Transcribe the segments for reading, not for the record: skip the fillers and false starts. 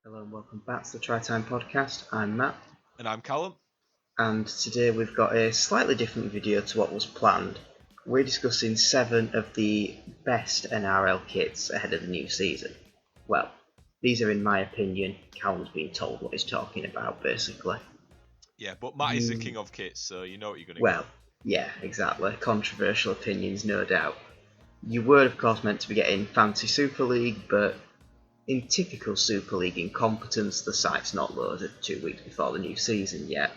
Hello and welcome back to the Try Time podcast. I'm Matt, And I'm Callum. and today we've got a slightly different video to what was planned. We're discussing 7 of the best NRL kits ahead of the new season. Well, these are in my opinion. Callum's being told what he's talking about, basically. Yeah, but Matt is the king of kits, so you know what you're going to Well, yeah, exactly. Controversial opinions, no doubt. You were, of course, meant to be getting Fantasy Super League, but in typical Super League incompetence, the site's not loaded 2 weeks before the new season yet.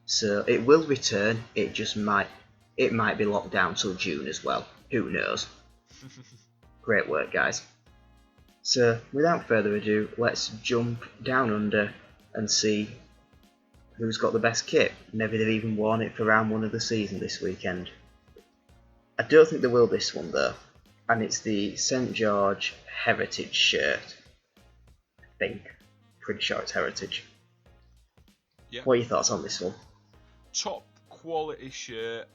So it will return, it might be locked down till June as well. Who knows? Great work, guys. So without further ado, let's jump down under and see who's got the best kit. Maybe they've even worn it for round 1 of the season this weekend. I don't think they will this one though, and it's the St George Heritage shirt. Pretty sure it's Heritage. Yeah. What are your thoughts on this one? Top quality shirt.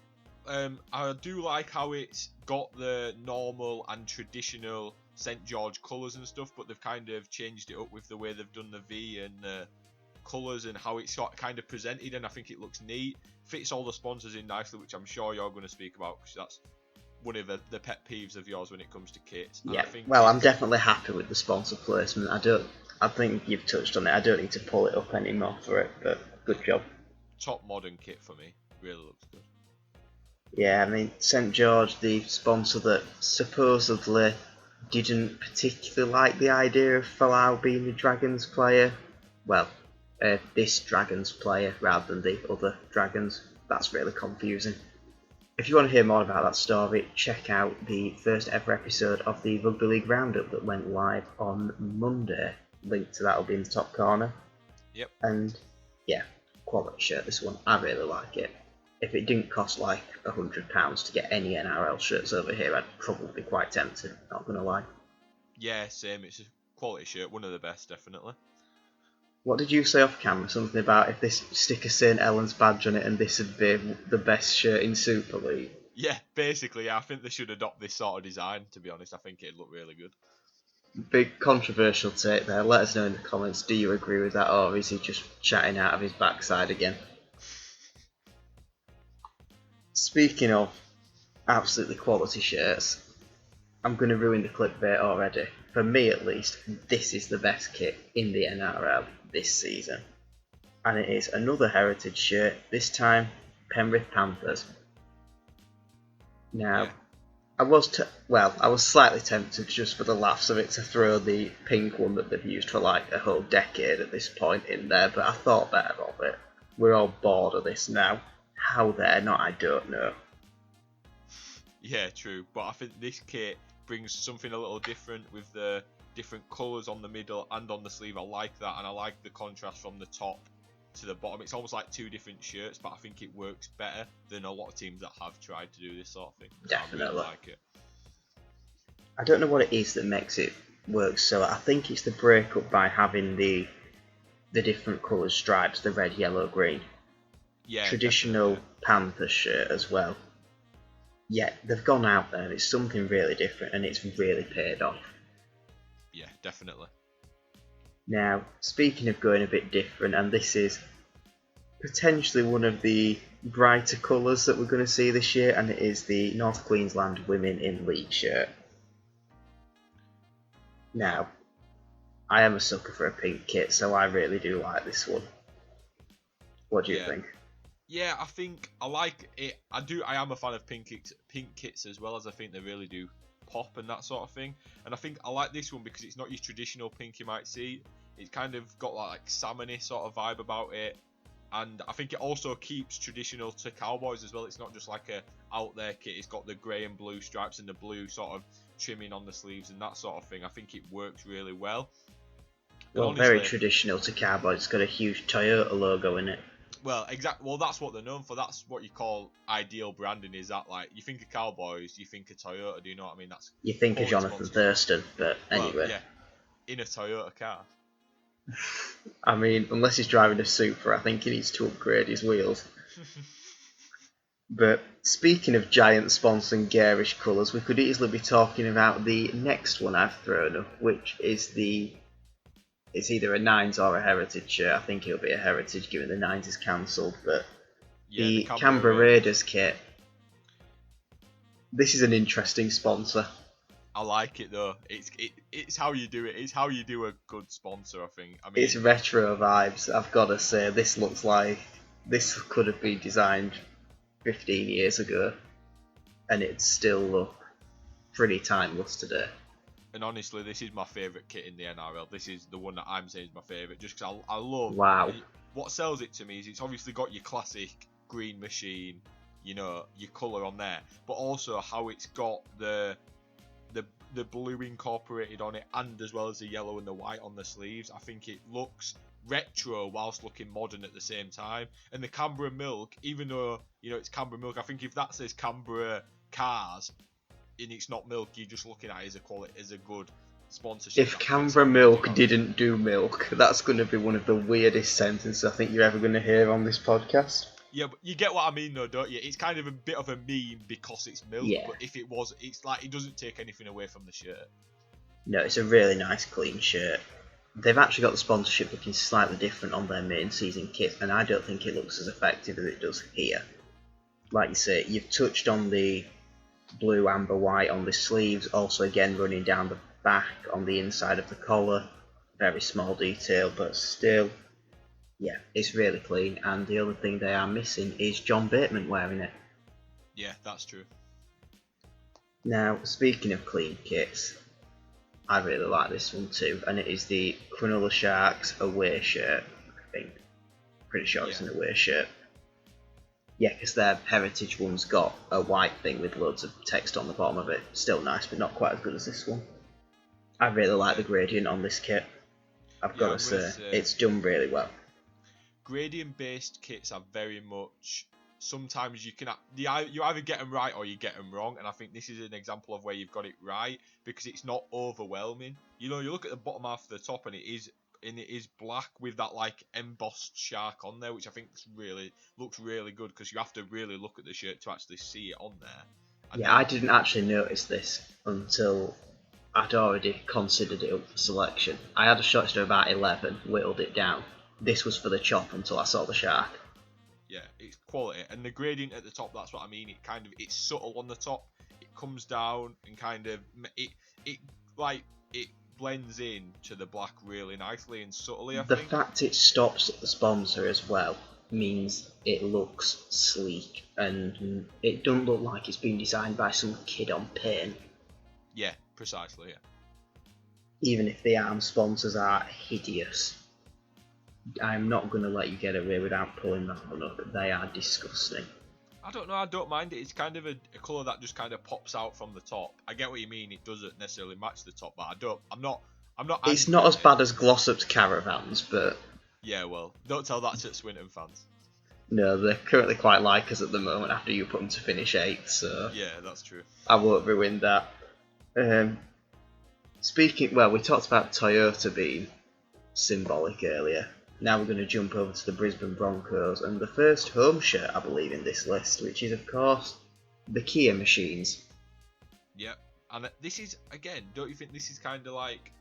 I do like how it's got the normal and traditional St George colours and stuff, but they've kind of changed it up with the way they've done the V and the colours and how it's kind of presented, and I think it looks neat. Fits all the sponsors in nicely, which I'm sure you're going to speak about because that's one of the pet peeves of yours when it comes to kits. Yeah, well, I'm definitely happy with the sponsor placement. I think you've touched on it. I don't need to pull it up anymore for it, but good job. Top modern kit for me. Really looks good. Yeah, I mean, St George, the sponsor that supposedly didn't particularly like the idea of Falau being the Dragons player. Well, this Dragons player rather than the other Dragons. That's really confusing. If you want to hear more about that story, check out the first ever episode of the Rugby League Roundup that went live on Monday. Link to that will be in the top corner. Yep. And yeah, quality shirt this one. I really like it. If it didn't cost like £100 to get any NRL shirts over here, I'd probably be quite tempted, not gonna lie. Yeah, same. It's a quality shirt. One of the best, definitely. What did you say off camera? Something about if this stick a St Helens badge on it and this would be the best shirt in Super League? Yeah, basically, I think they should adopt this sort of design, to be honest. I think it'd look really good. Big controversial take there. Let us know in the comments, do you agree with that, or is he just chatting out of his backside again? Speaking of absolutely quality shirts, I'm going to ruin the clickbait already. For me at least, this is the best kit in the NRL this season. And it is another Heritage shirt, this time Penrith Panthers. Now, Yeah. I was slightly tempted just for the laughs of it to throw the pink one that they've used for like a whole decade at this point in there, but I thought better of it. We're all bored of this now. How they're not, I don't know. Yeah, true. But I think this kit brings something a little different with the different colours on the middle and on the sleeve. I like that, and I like the contrast from the top to the bottom. It's almost like two different shirts, but I think it works better than a lot of teams that have tried to do this sort of thing. Definitely. I really like it. I don't know what it is that makes it work so. I think it's the breakup by having the different coloured stripes, the red, yellow, green. Yeah, Traditional definitely. Panther shirt as well. Yeah, they've gone out there and it's something really different and it's really paid off. Yeah, definitely. Now, speaking of going a bit different, and this is potentially one of the brighter colours that we're going to see this year, and it is the North Queensland Women in League shirt. Now, I am a sucker for a pink kit, so I really do like this one. What do you think? Yeah, I think I like it. I am a fan of pink kits as well, as I think they really do pop and that sort of thing. And I think I like this one because it's not your traditional pink you might see. It's kind of got like salmony sort of vibe about it. And I think it also keeps traditional to Cowboys as well. It's not just like a out there kit. It's got the grey and blue stripes and the blue sort of trimming on the sleeves and that sort of thing. I think it works really well. Well, honestly, very traditional to Cowboys. It's got a huge Toyota logo in it. Well, exactly. Well, that's what they're known for. That's what you call ideal branding. Is that like you think of Cowboys, you think of Toyota? Do you know what I mean? That's You think of Jonathan Thurston, but anyway. Well, yeah, in a Toyota car. I mean, unless he's driving a Supra, I think he needs to upgrade his wheels. But speaking of giant sponsoring garish colours, we could easily be talking about the next one I've thrown up, which is the it's either a Nines or a Heritage shirt. I think it'll be a Heritage given the Nines is cancelled, but Yeah, the Canberra Raiders kit, this is an interesting sponsor. I like it though. It's how you do it. It's how you do a good sponsor, I think. I mean, It's retro vibes, I've got to say. This looks like this could have been designed 15 years ago, and it still look pretty timeless today. and honestly, this is my favourite kit in the NRL. This is the one that I'm saying is my favourite, just because I love. Wow. What sells it to me is it's obviously got your classic green machine, you know, your colour on there, but also how it's got the blue incorporated on it, and as well as the yellow and the white on the sleeves. I think it looks retro whilst looking modern at the same time. And the Canberra milk, even though you know it's Canberra milk, I think if that says Canberra cars and it's not milk, you're just looking at it as a quality, as a good sponsorship. If Canberra Milk didn't do milk, that's going to be one of the weirdest sentences I think you're ever going to hear on this podcast. Yeah, but you get what I mean though, don't you? It's kind of a bit of a meme because it's milk, Yeah. but if it was, it's like it doesn't take anything away from the shirt. No, it's a really nice clean shirt. They've actually got the sponsorship looking slightly different on their main season kit, and I don't think it looks as effective as it does here. Like you say, you've touched on the blue, amber, white on the sleeves, also again running down the back on the inside of the collar. Very small detail, but still, yeah, it's really clean. And the other thing they are missing is John Bateman wearing it. Yeah, that's true. Now, speaking of clean kits, I really like this one too, and it is the Cronulla Sharks away shirt, I think. Pretty sure it's an away shirt. Yeah, because their heritage one's got a white thing with loads of text on the bottom of it. Still nice, but not quite as good as this one. I really like the gradient on this kit. I've got to say, it's done really well. Gradient-based kits are very much. Sometimes you either get them right or you get them wrong, and I think this is an example of where you've got it right because it's not overwhelming. You know, you look at the bottom half of the top, and it is black with that like embossed shark on there, which I think looks really good because you have to really look at the shirt to actually see it on there. And yeah, I didn't actually notice this until I'd already considered it up for selection. I had a shot to about 11, whittled it down. This was for the chop until I saw the shark. Yeah, it's quality, and the gradient at the top, that's what I mean. It's subtle on the top, it comes down and kind of it blends in to the black really nicely and subtly. The fact it stops at the sponsor as well means it looks sleek, and it doesn't look like it's been designed by some kid on paint. Yeah, precisely. Yeah. Even if the arm sponsors are hideous, I'm not going to let you get away without pulling that one up. They are disgusting. I don't know, I don't mind it. It's kind of a colour that just kind of pops out from the top. I get what you mean, it doesn't necessarily match the top, but I'm not It's not as bad as Glossop's Caravans, but... Yeah, well, don't tell that to Swinton fans. No, they're currently quite like us at the moment after you put them to finish 8th, so... Yeah, that's true. I won't ruin that. We talked about Toyota being symbolic earlier. Now we're going to jump over to the Brisbane Broncos and the first home shirt, I believe, in this list, which is, of course, the Kia machines. Yep, and this is, again, don't you think this is kind of like,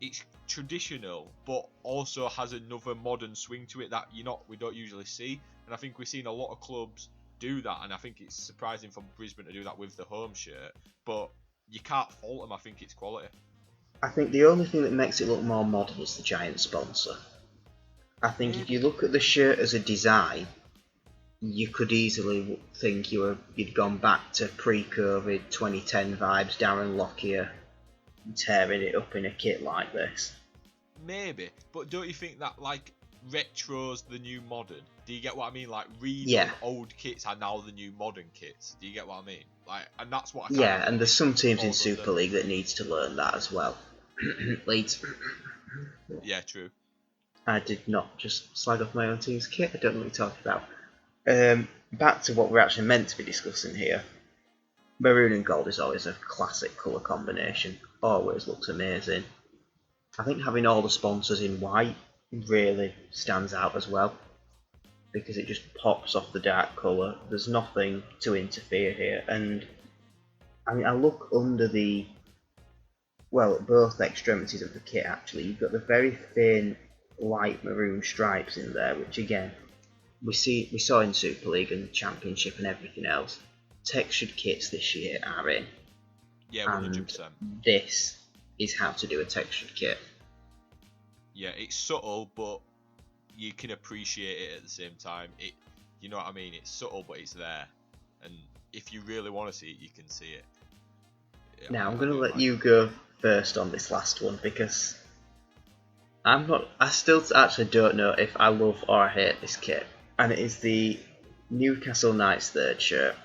it's traditional, but also has another modern swing to it that we don't usually see, and I think we've seen a lot of clubs do that, and I think it's surprising for Brisbane to do that with the home shirt, but you can't fault them. I think it's quality. I think the only thing that makes it look more modern is the giant sponsor. I think if you look at the shirt as a design, you could easily think you'd gone back to pre-COVID 2010 vibes, Darren Lockyer tearing it up in a kit like this. Maybe, but don't you think that like retro's the new modern? Do you get what I mean? Like old kits are now the new modern kits. Do you get what I mean? Like, and that's what I and there's some teams in Super League that needs to learn that as well. Leeds. Yeah, true. I did not just slag off my own team's kit. I don't know what you're talking about. Back to what we're actually meant to be discussing here. Maroon and gold is always a classic colour combination. Always looks amazing. I think having all the sponsors in white really stands out as well, because it just pops off the dark colour. There's nothing to interfere here, and I mean, I look under the well, at both extremities of the kit actually. You've got the very thin light maroon stripes in there, which again we saw in Super League and Championship and everything else. Textured kits this year are in. Yeah, 100%. And this is how to do a textured kit. Yeah, it's subtle, but you can appreciate it at the same time. You know what I mean? It's subtle, but it's there. And if you really want to see it, you can see it. Yeah, now I'm going to let you go first on this last one because I still actually don't know if I love or hate this kit. And it is the Newcastle Knights third shirt.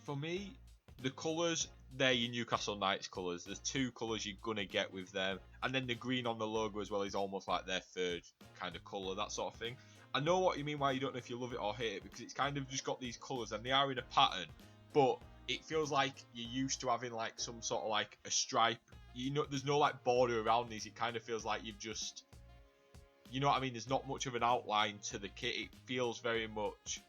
For me, the colours, they're your Newcastle Knights colours. There's two colours you're going to get with them. And then the green on the logo as well is almost like their third kind of colour, that sort of thing. I know what you mean why you don't know if you love it or hate it, because it's kind of just got these colours and they are in a pattern, but it feels like you're used to having like some sort of like a stripe. You know, there's no like border around these. It kind of feels like you've just, you know what I mean? There's not much of an outline to the kit. It feels very much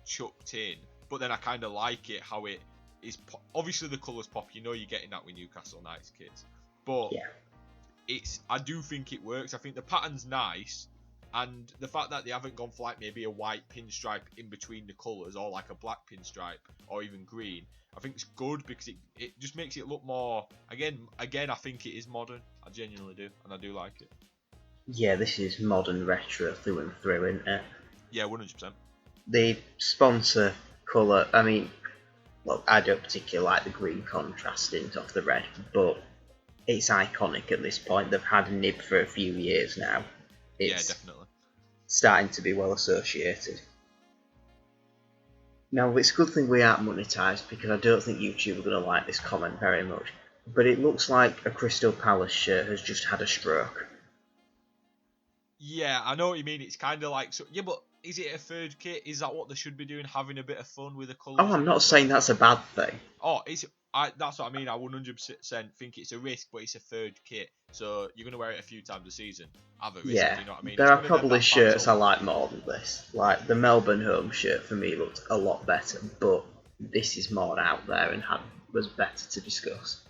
chucked in, but then I kind of like it how it is. Obviously the colours pop. You know you're getting that with Newcastle Knights kits, but yeah. I do think it works. I think the pattern's nice. And the fact that they haven't gone for like maybe a white pinstripe in between the colours or like a black pinstripe or even green, I think it's good because it just makes it look more, again I think it is modern. I genuinely do, and I do like it. Yeah, this is modern retro through and through, isn't it? Yeah, 100%. The sponsor colour, I mean, well, I don't particularly like the green contrasting off the red, but it's iconic at this point. They've had a nib for a few years now. It's definitely starting to be well associated. Now, it's a good thing we aren't monetised because I don't think YouTube are going to like this comment very much. But it looks like a Crystal Palace shirt has just had a stroke. Yeah, I know what you mean. It's kind of like, so, yeah, but is it a third kit? Is that what they should be doing, having a bit of fun with the colours? Oh, I'm not saying that's a bad thing. Oh, that's what I mean. I 100% think it's a risk, but it's a third kit, so you're going to wear it a few times a season. Have a risk, Yeah, you know what I mean? there are probably shirts I like more than this. Like the Melbourne home shirt for me looked a lot better, but this is more out there and was better to discuss.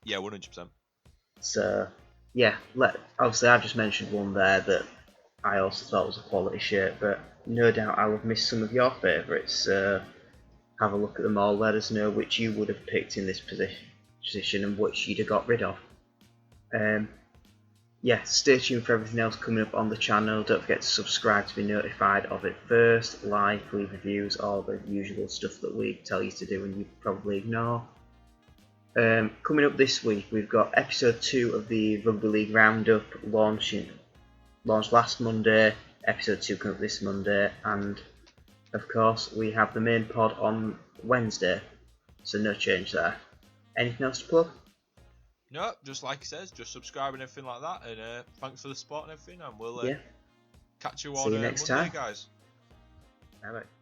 Yeah, 100%. So, yeah, obviously I just mentioned one there that I also thought was a quality shirt, but no doubt I will have missed some of your favourites. Have a look at them all. Let us know which you would have picked in this position and which you'd have got rid of. Yeah, stay tuned for everything else coming up on the channel. Don't forget to subscribe to be notified of it first. Like, leave reviews, all the usual stuff that we tell you to do and you probably ignore. Coming up this week, we've got episode 2 of the Rugby League Roundup launched last Monday. Episode 2 coming up this Monday, and of course we have the main pod on Wednesday, so no change there. Anything else to plug? No, just like it says, just subscribe and everything like that, and thanks for the support and everything, and we'll catch you on next Monday, time, guys. Bye bye.